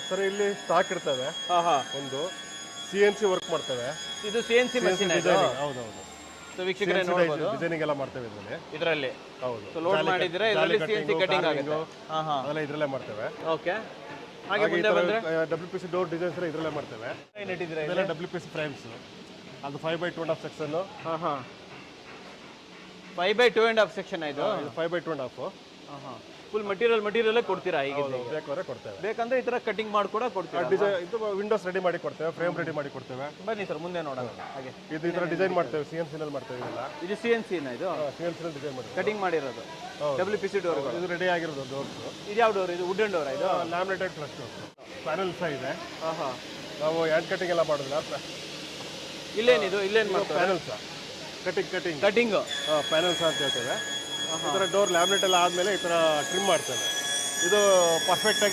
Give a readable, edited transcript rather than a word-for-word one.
Sir ಇಲ್ಲಿ stock ಇರ್ತವೆ. ಒಂದು CNC ವರ್ಕ್ ಮಾಡ್ತೇವೆ. ಇದು CNC ಮಷೀನ್ ಹೌದೌದು. ಸೊ ವೀಕ್ಷಕರೇ ನೋಡಬಹುದು ಡಿಸೈನಿಂಗ್ ಎಲ್ಲ ಮಾಡ್ತೇವೆ ಇದರಲ್ಲಿ. ಹೌದು. ಸೊ ಲೋಡ್ ಮಾಡಿದ್ರೆ ಇದರಲ್ಲಿ CNC ಕಟಿಂಗ್ ಆಗುತ್ತೆ. ಅದೆಲ್ಲ ಇದರಲ್ಲೇ ಮಾಡ್ತೇವೆ. ಓಕೆ. ಹಾಗೆ ಮುಂದೆ ಬಂದ್ರೆ WPC ಡೋರ್ ಡಿಸೈನ್ಸ್ ಇದರಲ್ಲೇ ಮಾಡ್ತೇವೆ. ಏನು ಇಟ್ಟಿದ್ದೀರಾ? ಇದೆಲ್ಲ WPC ಫ್ರೇಮ್ಸ್. ಅದು 5/2.5 ಸೆಕ್ಷನ್. 5/2.5 ಸೆಕ್ಷನ್ ಇದು. 5/2.5. ಫುಲ್ ಮಟೀರಿಯಲ್ ಕೊಡ್ತೀರಾ? ಹೀಗೆ ಬೇಕಾದ್ರೆ ಕೊಡ್ತೇವೆ. ಬೇಕಂದ್ರೆ ಈ ತರ ಕಟಿಂಗ್ ಮಾಡಿ ಕೂಡ ಕೊಡ್ತೀರಾ? ಡಿಸೈನ್ ಇದು ವಿಂಡೋಸ್ ರೆಡಿ ಮಾಡಿ ಕೊಡ್ತೇವೆ, ಫ್ರೇಮ್ ರೆಡಿ ಮಾಡಿ ಕೊಡ್ತೇವೆ. ಬನ್ನಿ ಸರ್ ಮುಂದೆ ನೋಡೋಣ. ಹಾಗೆ ಇದು ಈ ತರ ಡಿಸೈನ್ ಮಾಡ್ತೇವೆ, CNC ನಲ್ಲಿ ಮಾಡ್ತೇವೆ. ಇದೆಲ್ಲ ಇದು CNC ನ ಇದು CNC ನಲ್ಲಿ ಡಿಸೈನ್ ಮಾಡ್ತೇವೆ, ಕಟಿಂಗ್ ಮಾಡಿರೋದು. WPC ಡೋರ್ ಇದು ರೆಡಿ ಆಗಿರೋದು ಡೋರ್ಸ್. ಇದು ಯಾವ ಡೋರ್? ಇದು ವುಡನ್ ಡೋರ್. ಇದು ಲ್ಯಾಮಿನೇಟೆಡ್ ಫ್ಲಶ್ ಡೋರ್. ಪ್ಯಾನಲ್ಸ್ ಇದೆ. ನಾವು ಹ್ಯಾಂಡ್ ಕಟಿಂಗ್ ಎಲ್ಲ ಮಾಡೋದಿಲ್ಲ. ಇಲ್ಲೇನಿದು? ಇಲ್ಲೇನು ಮಾಡ್ತಾರೆ? ಪ್ಯಾನಲ್ಸ್ ಕಟಿಂಗ್ ಪ್ಯಾನಲ್ಸ್ ಅಂತ ಹೇಳ್ತೇವೆ. ಈ ಥರ ಡೋರ್ ಲ್ಯಾಮಿನೇಟ್ ಎಲ್ಲ ಆದಮೇಲೆ ಈ ಥರ ಟ್ರಿಮ್ ಮಾಡ್ತೇವೆ. ಇದು ಪರ್ಫೆಕ್ಟ್ ಆಗಿ